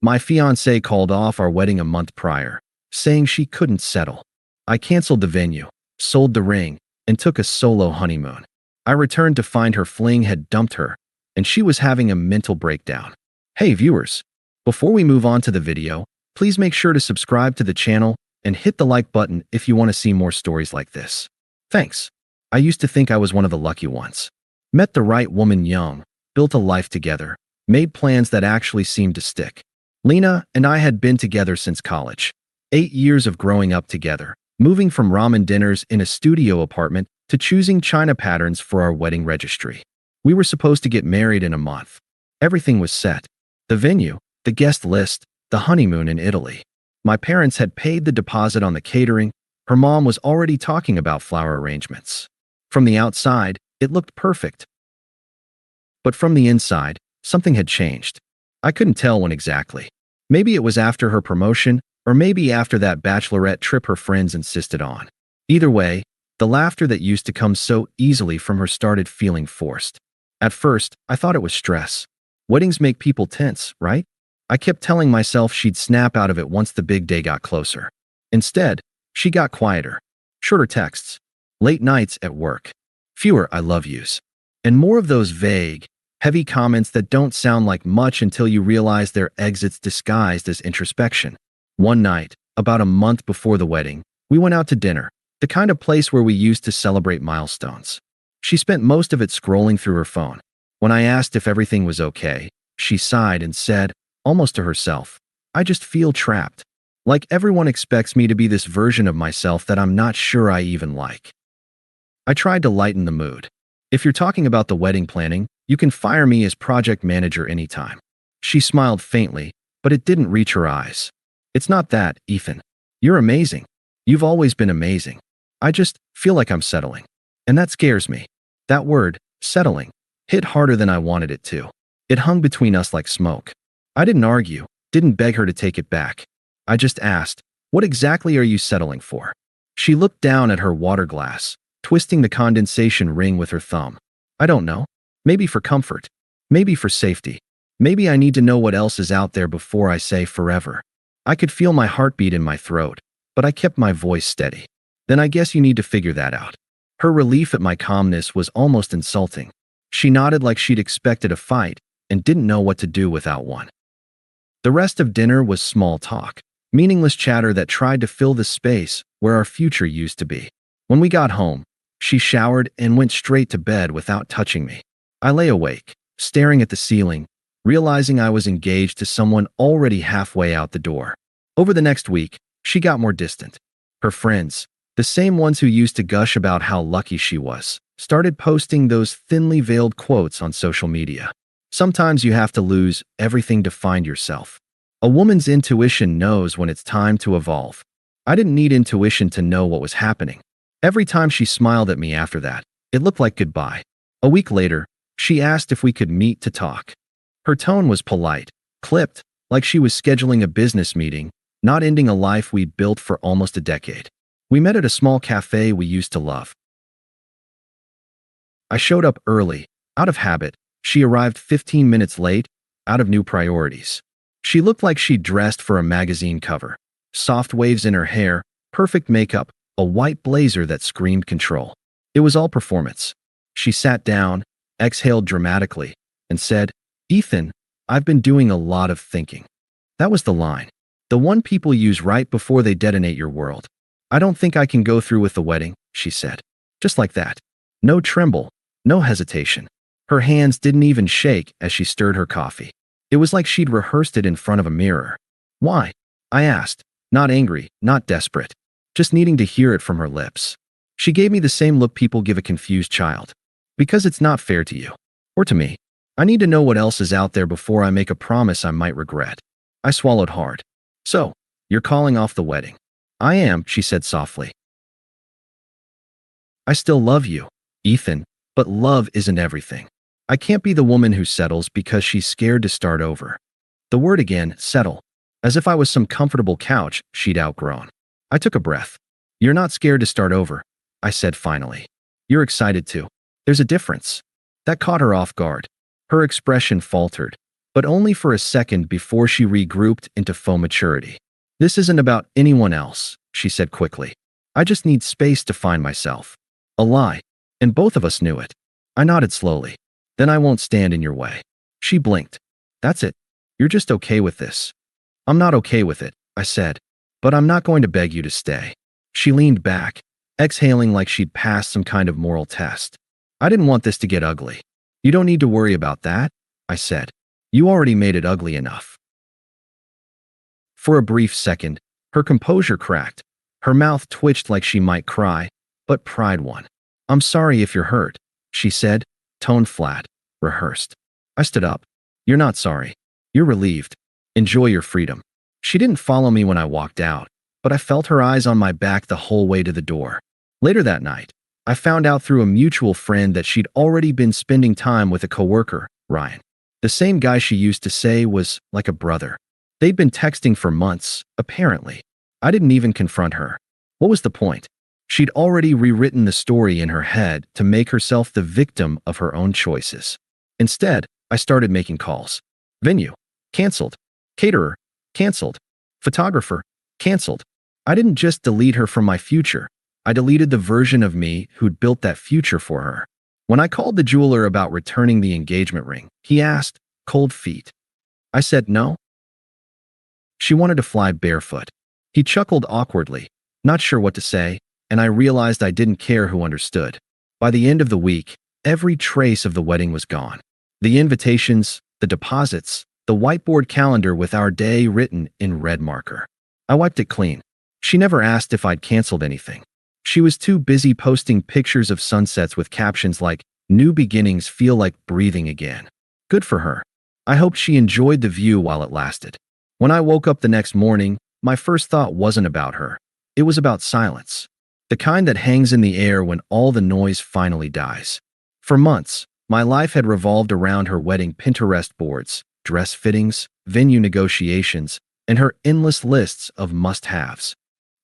My fiancée called off our wedding a month prior, saying she couldn't settle. I canceled the venue, sold the ring, and took a solo honeymoon. I returned to find her fling had dumped her, and she was having a mental breakdown. Hey viewers, before we move on to the video, please make sure to subscribe to the channel and hit the like button if you want to see more stories like this. Thanks. I used to think I was one of the lucky ones. Met the right woman young, built a life together, made plans that actually seemed to stick. Lena and I had been together since college. 8 years of growing up together, moving from ramen dinners in a studio apartment to choosing china patterns for our wedding registry. We were supposed to get married in a month. Everything was set. The venue, the guest list, the honeymoon in Italy. My parents had paid the deposit on the catering. Her mom was already talking about flower arrangements. From the outside, it looked perfect. But from the inside, something had changed. I couldn't tell when exactly. Maybe it was after her promotion, or maybe after that bachelorette trip her friends insisted on. Either way, the laughter that used to come so easily from her started feeling forced. At first, I thought it was stress. Weddings make people tense, right? I kept telling myself she'd snap out of it once the big day got closer. Instead, she got quieter. Shorter texts. Late nights at work. Fewer I love yous. And more of those vague, heavy comments that don't sound like much until you realize they're exits disguised as introspection. One night, about a month before the wedding, we went out to dinner, the kind of place where we used to celebrate milestones. She spent most of it scrolling through her phone. When I asked if everything was okay, she sighed and said, almost to herself, I just feel trapped. Like everyone expects me to be this version of myself that I'm not sure I even like. I tried to lighten the mood. If you're talking about the wedding planning, you can fire me as project manager anytime. She smiled faintly, but it didn't reach her eyes. It's not that, Ethan. You're amazing. You've always been amazing. I just feel like I'm settling. And that scares me. That word, settling, hit harder than I wanted it to. It hung between us like smoke. I didn't argue, didn't beg her to take it back. I just asked, what exactly are you settling for? She looked down at her water glass, twisting the condensation ring with her thumb. I don't know. Maybe for comfort. Maybe for safety. Maybe I need to know what else is out there before I say forever. I could feel my heartbeat in my throat, but I kept my voice steady. Then I guess you need to figure that out. Her relief at my calmness was almost insulting. She nodded like she'd expected a fight and didn't know what to do without one. The rest of dinner was small talk, meaningless chatter that tried to fill the space where our future used to be. When we got home, she showered and went straight to bed without touching me. I lay awake, staring at the ceiling, realizing I was engaged to someone already halfway out the door. Over the next week, she got more distant. Her friends, the same ones who used to gush about how lucky she was, started posting those thinly veiled quotes on social media. Sometimes you have to lose everything to find yourself. A woman's intuition knows when it's time to evolve. I didn't need intuition to know what was happening. Every time she smiled at me after that, it looked like goodbye. A week later, she asked if we could meet to talk. Her tone was polite, clipped, like she was scheduling a business meeting, not ending a life we'd built for almost a decade. We met at a small cafe we used to love. I showed up early, out of habit. She arrived 15 minutes late, out of new priorities. She looked like she'd dressed for a magazine cover. Soft waves in her hair, perfect makeup, a white blazer that screamed control. It was all performance. She sat down, exhaled dramatically, and said, Ethan, I've been doing a lot of thinking. That was the line. The one people use right before they detonate your world. I don't think I can go through with the wedding, she said. Just like that. No tremble, no hesitation. Her hands didn't even shake as she stirred her coffee. It was like she'd rehearsed it in front of a mirror. Why? I asked, not angry, not desperate, just needing to hear it from her lips. She gave me the same look people give a confused child. Because it's not fair to you. Or to me. I need to know what else is out there before I make a promise I might regret. I swallowed hard. So, you're calling off the wedding. I am, she said softly. I still love you, Ethan, but love isn't everything. I can't be the woman who settles because she's scared to start over. The word again, settle. As if I was some comfortable couch she'd outgrown. I took a breath. You're not scared to start over, I said finally. You're excited to. There's a difference. That caught her off guard. Her expression faltered. but only for a second before she regrouped into faux maturity. "This isn't about anyone else," she said quickly. "I just need space to find myself." A lie, and both of us knew it. I nodded slowly. "Then I won't stand in your way." She blinked. "That's it. You're just okay with this." "I'm not okay with it," I said, "but I'm not going to beg you to stay." She leaned back, exhaling like she'd passed some kind of moral test. "I didn't want this to get ugly." "You don't need to worry about that," I said. "You already made it ugly enough." For a brief second, her composure cracked. Her mouth twitched like she might cry, but pride won. "I'm sorry if you're hurt," she said, tone flat, rehearsed. I stood up. "You're not sorry. You're relieved. Enjoy your freedom." She didn't follow me when I walked out, but I felt her eyes on my back the whole way to the door. Later that night, I found out through a mutual friend that she'd already been spending time with a coworker, Ryan. The same guy she used to say was like a brother. They'd been texting for months, apparently. I didn't even confront her. What was the point? She'd already rewritten the story in her head to make herself the victim of her own choices. Instead, I started making calls. Venue, canceled. Caterer, canceled. Photographer, canceled. I didn't just delete her from my future. I deleted the version of me who'd built that future for her. When I called the jeweler about returning the engagement ring, he asked, cold feet. I said no. She wanted to fly barefoot. He chuckled awkwardly, not sure what to say, and I realized I didn't care who understood. By the end of the week, every trace of the wedding was gone. The invitations, the deposits, the whiteboard calendar with our day written in red marker. I wiped it clean. She never asked if I'd canceled anything. She was too busy posting pictures of sunsets with captions like, "New beginnings feel like breathing again." Good for her. I hoped she enjoyed the view while it lasted. When I woke up the next morning, my first thought wasn't about her. It was about silence. The kind that hangs in the air when all the noise finally dies. For months, my life had revolved around her wedding Pinterest boards, dress fittings, venue negotiations, and her endless lists of must-haves.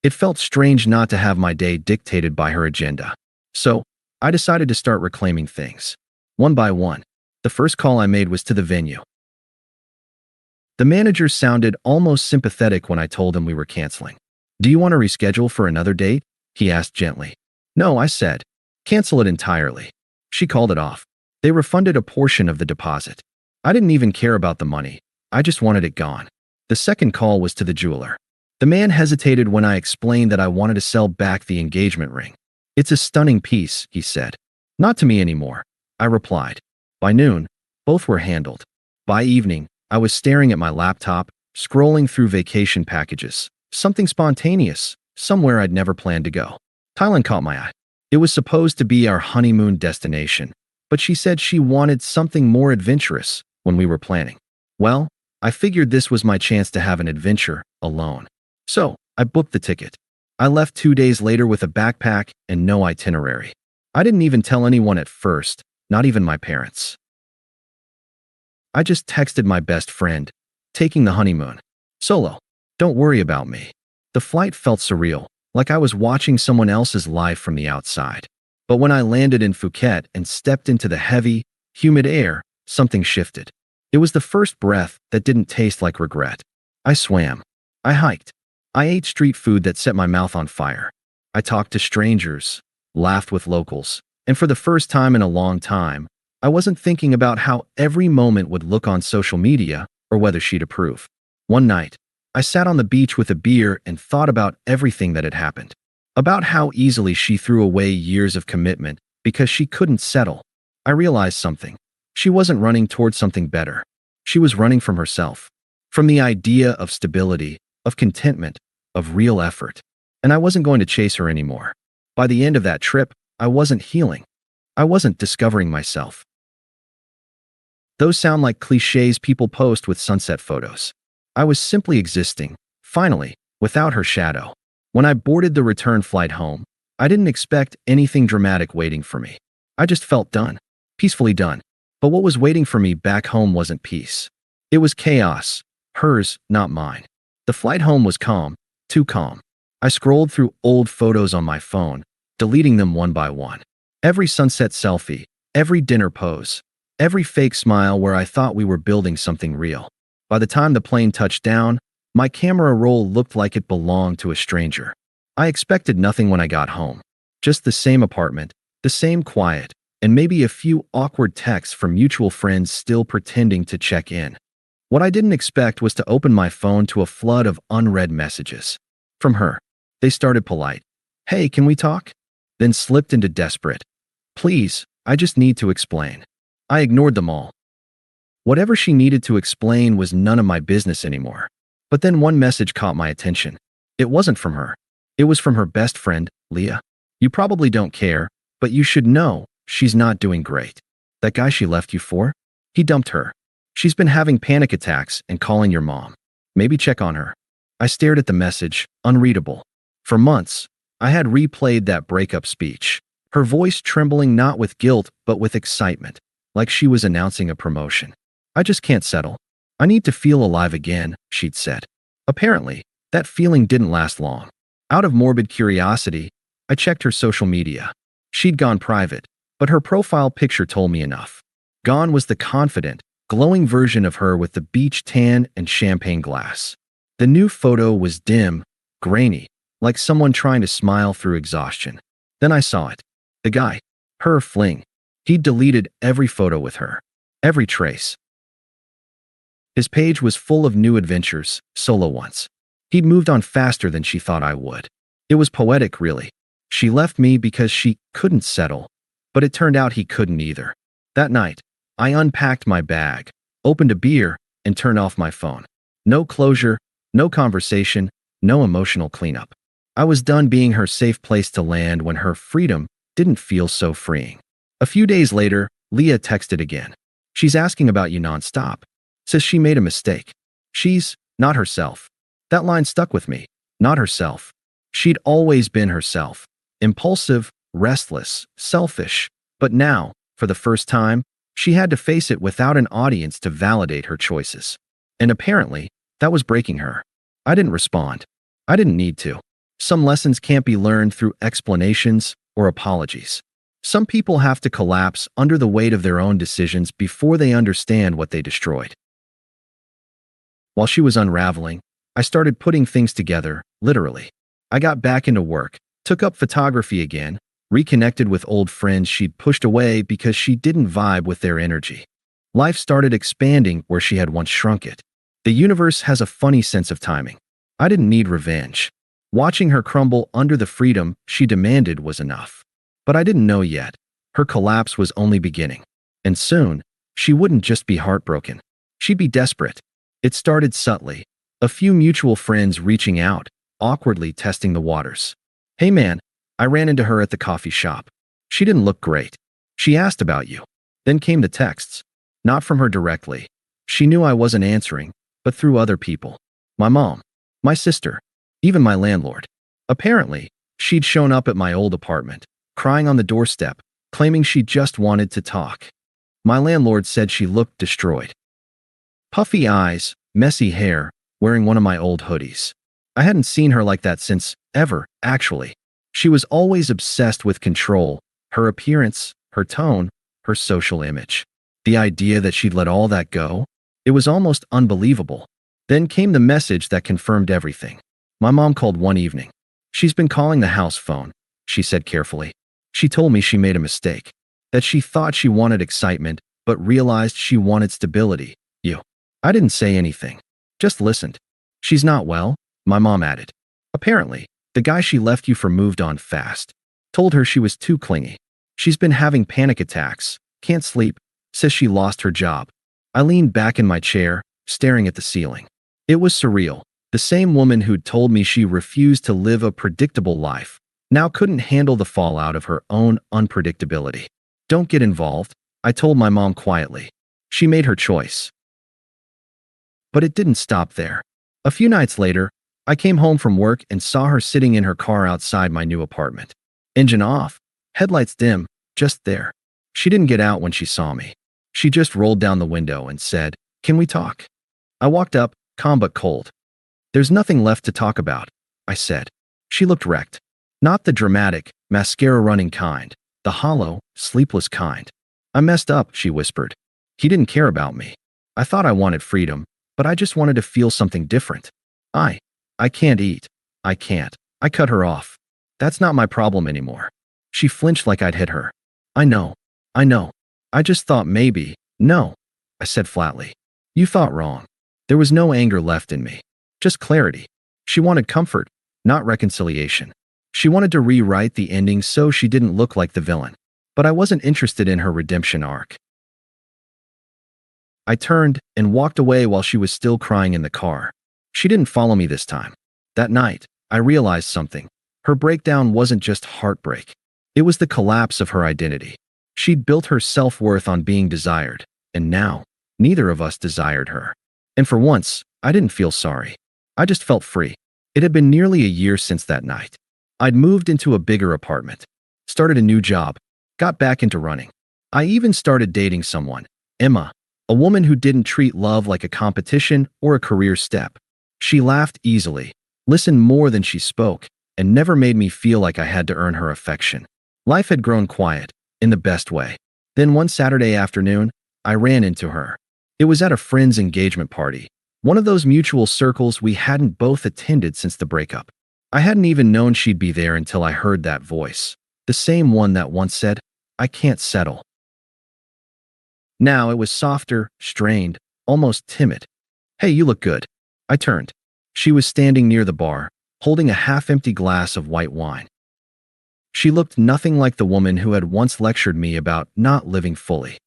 It felt strange not to have my day dictated by her agenda. So, I decided to start reclaiming things. One by one. The first call I made was to the venue. The manager sounded almost sympathetic when I told him we were canceling. "Do you want to reschedule for another date?" he asked gently. "No," I said. "Cancel it entirely." She called it off. They refunded a portion of the deposit. I didn't even care about the money. I just wanted it gone. The second call was to the jeweler. The man hesitated when I explained that I wanted to sell back the engagement ring. "It's a stunning piece," he said. "Not to me anymore," I replied. By noon, both were handled. By evening, I was staring at my laptop, scrolling through vacation packages. Something spontaneous, somewhere I'd never planned to go. Thailand caught my eye. It was supposed to be our honeymoon destination, but she said she wanted something more adventurous when we were planning. Well, I figured this was my chance to have an adventure alone. So, I booked the ticket. I left 2 days later with a backpack and no itinerary. I didn't even tell anyone at first, not even my parents. I just texted my best friend, taking the honeymoon. Solo. Don't worry about me. The flight felt surreal, like I was watching someone else's life from the outside. But when I landed in Phuket and stepped into the heavy, humid air, something shifted. It was the first breath that didn't taste like regret. I swam. I hiked. I ate street food that set my mouth on fire. I talked to strangers, laughed with locals, and for the first time in a long time, I wasn't thinking about how every moment would look on social media or whether she'd approve. One night, I sat on the beach with a beer and thought about everything that had happened. About how easily she threw away years of commitment because she couldn't settle. I realized something. She wasn't running towards something better. She was running from herself. From the idea of stability, of contentment, of real effort. And I wasn't going to chase her anymore. By the end of that trip, I wasn't healing. I wasn't discovering myself. Those sound like cliches people post with sunset photos. I was simply existing, finally, without her shadow. When I boarded the return flight home, I didn't expect anything dramatic waiting for me. I just felt done, peacefully done. But what was waiting for me back home wasn't peace. It was chaos, hers, not mine. The flight home was calm, too calm. I scrolled through old photos on my phone, deleting them one by one. Every sunset selfie, every dinner pose, Every fake smile where I thought we were building something real. By the time the plane touched down, my camera roll looked like it belonged to a stranger. I expected nothing when I got home. Just the same apartment, the same quiet, and maybe a few awkward texts from mutual friends still pretending to check in. What I didn't expect was to open my phone to a flood of unread messages. From her. They started polite. "Hey, can we talk?" Then slipped into desperate. "Please, I just need to explain." I ignored them all. Whatever she needed to explain was none of my business anymore. But then one message caught my attention. It wasn't from her. It was from her best friend, Leah. "You probably don't care, but you should know she's not doing great. That guy she left you for? He dumped her. She's been having panic attacks and calling your mom. Maybe check on her." I stared at the message, unreadable. For months, I had replayed that breakup speech, her voice trembling not with guilt but with excitement, like she was announcing a promotion. "I just can't settle. I need to feel alive again," she'd said. Apparently, that feeling didn't last long. Out of morbid curiosity, I checked her social media. She'd gone private, but her profile picture told me enough. Gone was the confident, glowing version of her with the beach tan and champagne glass. The new photo was dim, grainy, like someone trying to smile through exhaustion. Then I saw it. The guy. Her fling. He'd deleted every photo with her. Every trace. His page was full of new adventures, solo ones. He'd moved on faster than she thought I would. It was poetic, really. She left me because she couldn't settle, but it turned out he couldn't either. That night, I unpacked my bag, opened a beer, and turned off my phone. No closure, no conversation, no emotional cleanup. I was done being her safe place to land when her freedom didn't feel so freeing. A few days later, Leah texted again. "She's asking about you nonstop. Says she made a mistake. She's not herself." That line stuck with me. Not herself. She'd always been herself. Impulsive, restless, selfish. But now, for the first time, she had to face it without an audience to validate her choices. And apparently, that was breaking her. I didn't respond. I didn't need to. Some lessons can't be learned through explanations or apologies. Some people have to collapse under the weight of their own decisions before they understand what they destroyed. While she was unraveling, I started putting things together, literally. I got back into work, took up photography again, reconnected with old friends she'd pushed away because she didn't vibe with their energy. Life started expanding where she had once shrunk it. The universe has a funny sense of timing. I didn't need revenge. Watching her crumble under the freedom she demanded was enough. But I didn't know yet. Her collapse was only beginning. And soon, she wouldn't just be heartbroken. She'd be desperate. It started subtly. A few mutual friends reaching out, awkwardly testing the waters. "Hey man," I ran into her at the coffee shop. She didn't look great. "She asked about you." Then came the texts. Not from her directly. She knew I wasn't answering, but through other people. My mom. My sister. Even my landlord. Apparently, she'd shown up at my old apartment, crying on the doorstep, claiming she just wanted to talk. My landlord said she looked destroyed. Puffy eyes, messy hair, wearing one of my old hoodies. I hadn't seen her like that since, ever, actually. She was always obsessed with control, her appearance, her tone, her social image. The idea that she'd let all that go? It was almost unbelievable. Then came the message that confirmed everything. My mom called one evening. "She's been calling the house phone," she said carefully. "She told me she made a mistake. That she thought she wanted excitement, but realized she wanted stability. You." I didn't say anything. Just listened. "She's not well," my mom added. "Apparently, the guy she left you for moved on fast. Told her she was too clingy. She's been having panic attacks, can't sleep, says she lost her job." I leaned back in my chair, staring at the ceiling. It was surreal. The same woman who'd told me she refused to live a predictable life now couldn't handle the fallout of her own unpredictability. "Don't get involved," I told my mom quietly. She made her choice. But it didn't stop there. A few nights later, I came home from work and saw her sitting in her car outside my new apartment. Engine off, headlights dim, just there. She didn't get out when she saw me. She just rolled down the window and said, "Can we talk?" I walked up, calm but cold. "There's nothing left to talk about," I said. She looked wrecked. Not the dramatic, mascara-running kind, the hollow, sleepless kind. "I messed up," she whispered. He didn't care about me. I thought I wanted freedom, but I just wanted to feel something different. I, I can't eat. I can't. I cut her off. That's not my problem anymore. She flinched like I'd hit her. I know. I know. I just thought maybe. No, I said flatly. You thought wrong. There was no anger left in me. Just clarity. She wanted comfort, not reconciliation. She wanted to rewrite the ending so she didn't look like the villain. But I wasn't interested in her redemption arc. I turned and walked away while she was still crying in the car. She didn't follow me this time. That night, I realized something. Her breakdown wasn't just heartbreak. It was the collapse of her identity. She'd built her self-worth on being desired, and now, neither of us desired her. And for once, I didn't feel sorry. I just felt free. It had been nearly a year since that night. I'd moved into a bigger apartment, started a new job, got back into running. I even started dating someone, Emma, a woman who didn't treat love like a competition or a career step. She laughed easily, listened more than she spoke, and never made me feel like I had to earn her affection. Life had grown quiet, in the best way. Then one Saturday afternoon, I ran into her. It was at a friend's engagement party, one of those mutual circles we hadn't both attended since the breakup. I hadn't even known she'd be there until I heard that voice, the same one that once said, "I can't settle." Now it was softer, strained, almost timid. "Hey, you look good." I turned. She was standing near the bar, holding a half-empty glass of white wine. She looked nothing like the woman who had once lectured me about not living fully.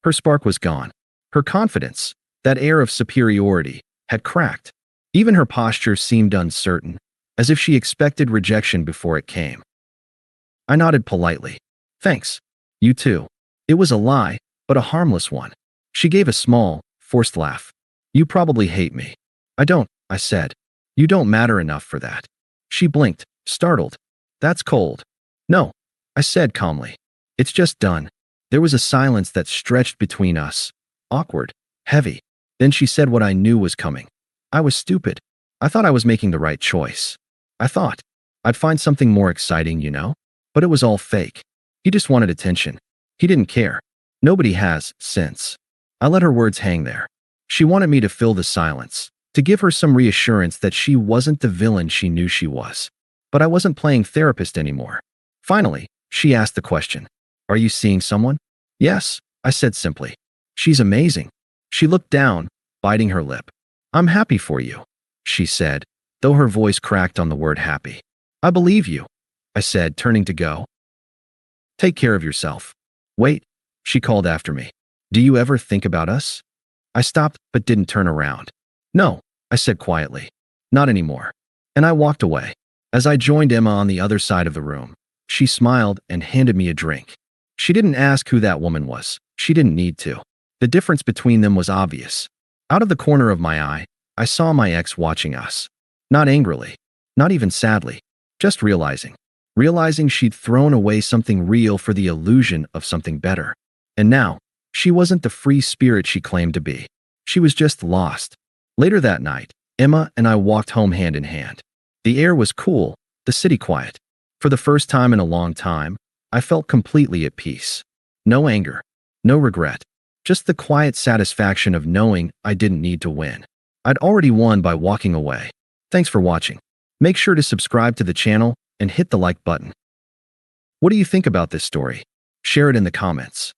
Her spark was gone. Her confidence, that air of superiority, had cracked. Even her posture seemed uncertain, as if she expected rejection before it came. I nodded politely. "Thanks. You too." It was a lie, but a harmless one. She gave a small, forced laugh. "You probably hate me." "I don't," I said. "You don't matter enough for that." She blinked, startled. "That's cold." "No," I said calmly. "It's just done." There was a silence that stretched between us, awkward, heavy. Then she said what I knew was coming. I was stupid. I thought I was making the right choice. I thought I'd find something more exciting, you know? But it was all fake. He just wanted attention. He didn't care. Nobody has, since. I let her words hang there. She wanted me to fill the silence, to give her some reassurance that she wasn't the villain she knew she was. But I wasn't playing therapist anymore. Finally, she asked the question. "Are you seeing someone?" "Yes," I said simply. "She's amazing." She looked down, biting her lip. "I'm happy for you," she said, though her voice cracked on the word happy. "I believe you," I said, turning to go. "Take care of yourself." "Wait," she called after me. "Do you ever think about us?" I stopped but didn't turn around. "No," I said quietly. "Not anymore." And I walked away. As I joined Emma on the other side of the room, she smiled and handed me a drink. She didn't ask who that woman was. She didn't need to. The difference between them was obvious. Out of the corner of my eye, I saw my ex watching us. Not angrily, not even sadly, just realizing she'd thrown away something real for the illusion of something better. And now, she wasn't the free spirit she claimed to be. She was just lost. Later that night, Emma and I walked home hand in hand. The air was cool, the city quiet. For the first time in a long time, I felt completely at peace. No anger, no regret, just the quiet satisfaction of knowing I didn't need to win. I'd already won by walking away. Thanks for watching. Make sure to subscribe to the channel and hit the like button. What do you think about this story? Share it in the comments.